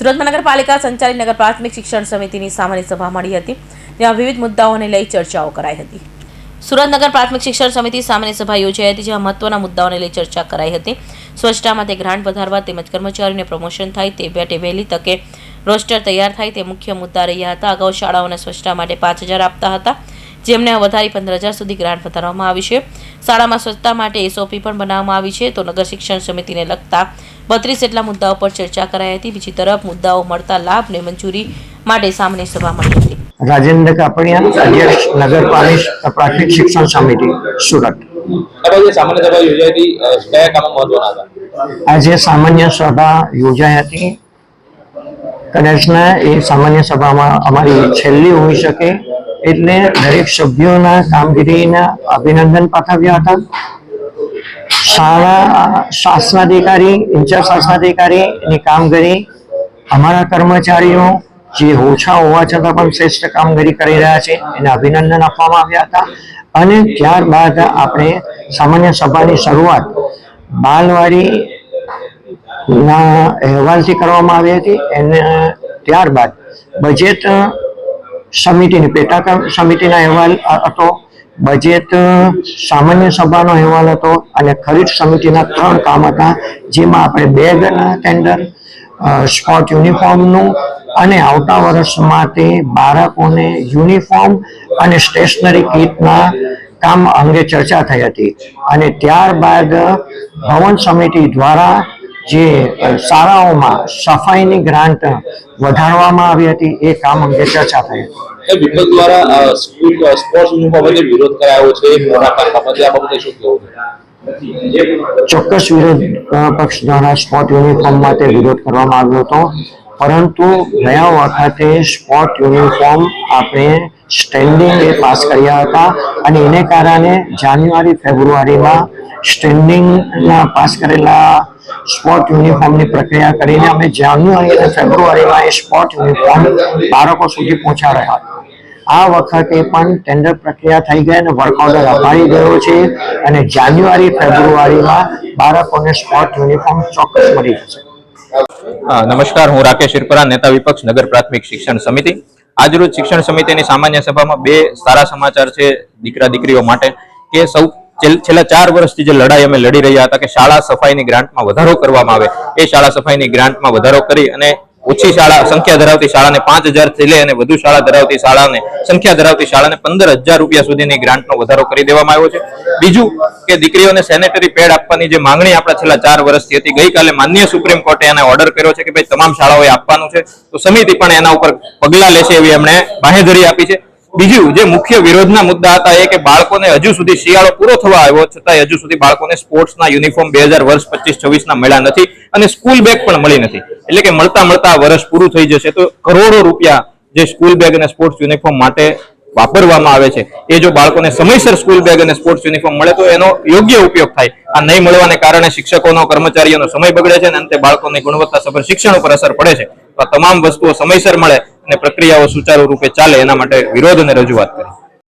સુરત મહાનગરપાલિકા સંચાલિત નગર પ્રાથમિક શિક્ષણ સમિતિની સામાન્ય સભા મળી હતી, જ્યાં વિવિધ મુદ્દાઓને લઈ ચર્ચાઓ કરાઈ હતી। સુરત નગર પ્રાથમિક શિક્ષણ સમિતિ સામાન્ય સભા યોજાઈ હતી, જેમાં મહત્વના મુદ્દાઓને લઈ ચર્ચા કરાઈ હતી। સ્વચ્છતા માટે ગ્રાન્ટ વધારવા તેમજ કર્મચારીઓને પ્રમોશન થાય તે માટે વહેલી તકે રોસ્ટર તૈયાર થાય તે મુખ્ય મુદ્દા રહ્યા હતા। અગાઉ શાળાઓને સ્વચ્છતા માટે 5,000 આપતા હતા, જેમને વધારી 15,000 સુધી ગ્રાન્ટ વધારવામાં આવી છે। શાળામાં સ્વચ્છતા માટે SOP પણ બનાવવામાં આવી છે। તો નગર શિક્ષણ સમિતિને લગતા 32 જેટલા મુદ્દાઓ પર ચર્ચા કરાઈ હતી। બીજી તરફ મુદ્દાઓ મળતા લાભને મંજૂરી માટે સામાન્ય સભા મળી હતી। राजेंद्र कापड़िया, अध्यक्ष नगर प्राथमिक शिक्षण समिति सूरत। सामान्य सभा योजाई थी, क्या काम महत्वना था? आज सामान्य सभा योजाई थी, कदाचना ए सामान्य सभामां अमारी छेल्ली होई शके एटले दरेक सभ्योना कामगीरीना अभिनंदन पाठव्या हता। शाळा शासनाधिकारी, इंचार्ज शासनाधिकारीनी कामगीरी अमारा कर्मचारीओ जे ओछा होवा छतां पण श्रेष्ठ कामगीरी करी रह्या छे एने अभिनंदन आपवामां આવ્યા હતા। અને ત્યારબાદ આપણે સામાન્ય સભાની શરૂઆત બાલવાડીના અહેવાલથી કરવામાં આવી હતી। એને ત્યારબાદ બજેટ સમિતિની પેટા સમિતિના અહેવાલ હતો, બજેટ સામાન્ય સભાનો અહેવાલ હતો અને ખરીદ સમિતિના 3 કામ હતા, જેમાં આપણે બેગના ટેન્ડર, સ્પોર્ટ યુનિફોર્મનું અને આવતા વર્ષ માટે બાળકોને યુનિફોર્મ અને સ્ટેશનરી કીટના કામ અંગે ચર્ચા થઈ હતી। અને ત્યારબાદ ભવન સમિતિ દ્વારા જે શાળાઓમાં સફાઈની ગ્રાન્ટ વધારવામાં આવી હતી એ કામ અંગે ચર્ચા થઈ હતી। વિપક્ષ દ્વારા સ્કૂલ સ્પોર્ટ્સ યુનિફોર્મ માટે વિરોધ કરાયો છે, મોટા કામમાં આ બાબતે શું કહેવું છે? ચોક્કસ વિરોધ પક્ષ દ્વારા સ્પોર્ટ યુનિફોર્મ માટે વિરોધ કરવામાં આવ્યો હતો, પરંતુ ગયા વખતે સ્પોર્ટ યુનિફોર્મ આપણે સ્ટેન્ડિંગ એ પાસ કર્યા હતા અને એને કારણે જાન્યુઆરી ફેબ્રુઆરીમાં સ્ટેન્ડિંગના પાસ કરેલા સ્પોર્ટ યુનિફોર્મની પ્રક્રિયા કરીને અમે જાન્યુઆરી અને ફેબ્રુઆરીમાં એ સ્પોર્ટ યુનિફોર્મ બાળકો સુધી પહોંચાડ્યા હતા। આ વખતે પણ ટેન્ડર પ્રક્રિયા થઈ ગઈ અને વર્ક ઓર્ડર અપાઈ ગયો છે અને જાન્યુઆરી ફેબ્રુઆરીમાં બાળકોને સ્પોર્ટ યુનિફોર્મ ચોક્કસ મળી જશે। નમસ્કાર, હું રાકેશ શિરપરા, નેતા વિપક્ષ નગર પ્રાથમિક શિક્ષણ સમિતિ। આજરોજ શિક્ષણ સમિતિની સામાન્ય સભામાં 2 સારા સમાચાર છે દીકરા દીકરીઓ માટે કે છેલ્લા 4 વર્ષથી જે લડાઈ અમે લડી રહ્યા હતા કે શાળા સફાઈની ગ્રાન્ટમાં વધારો કરવામાં આવે, એ શાળા સફાઈની ગ્રાન્ટમાં વધારો કરી અને ઓછી શાળા સંખ્યા ધરાવતી શાળાને 5,000 થી લઈ અને વધુ શાળા ધરાવતી શાળાને સંખ્યા ધરાવતી શાળાને 15,000 રૂપિયા સુધીની ગ્રાન્ટનો વધારો કરી દેવામાં આવ્યો છે। બીજું કે દીકરીઓને સેનેટરી પેડ આપવાની જે માંગણી આપણા છેલ્લા 4 વર્ષથી હતી, ગઈકાલે માનનીય સુપ્રીમ કોર્ટે એને ઓર્ડર કર્યો છે કે ભાઈ તમામ શાળાઓએ આપવાનું છે, તો સમિતિ પણ એના ઉપર પગલાં લેશે એવી એમણે બાંહેધરી આપી છે। બીજું જે મુખ્ય વિરોધના મુદ્દા હતા એ કે બાળકોને હજુ સુધી શિયાળો પૂરો થવા આવ્યો છતાં હજુ સુધી બાળકોને સ્પોર્ટ્સના યુનિફોર્મ 2000 વર્ષ 25-26ના મળ્યા નથી અને સ્કૂલ બેગ પણ મળી નથી। એટલે કે મળતા વર્ષ પૂરું થઈ જશે તો કરોડો રૂપિયા જે સ્કૂલ બેગ અને સ્પોર્ટ્સ યુનિફોર્મ માટે વાપરવામાં આવે છે એ જો બાળકોને સમયસર સ્કૂલ બેગ અને સ્પોર્ટ્સ યુનિફોર્મ મળે તો એનો યોગ્ય ઉપયોગ થાય। આ નહીં મળવાને કારણે શિક્ષકોનો, કર્મચારીઓનો સમય બગડે છે અને અંતે બાળકોની ગુણવત્તાસભર શિક્ષણ ઉપર અસર પડે છે। તો આ તમામ વસ્તુઓ સમયસર મળે અને પ્રક્રિયાઓ સુચારુ રૂપે ચાલે એના માટે વિરોધ અને રજૂઆત કરી।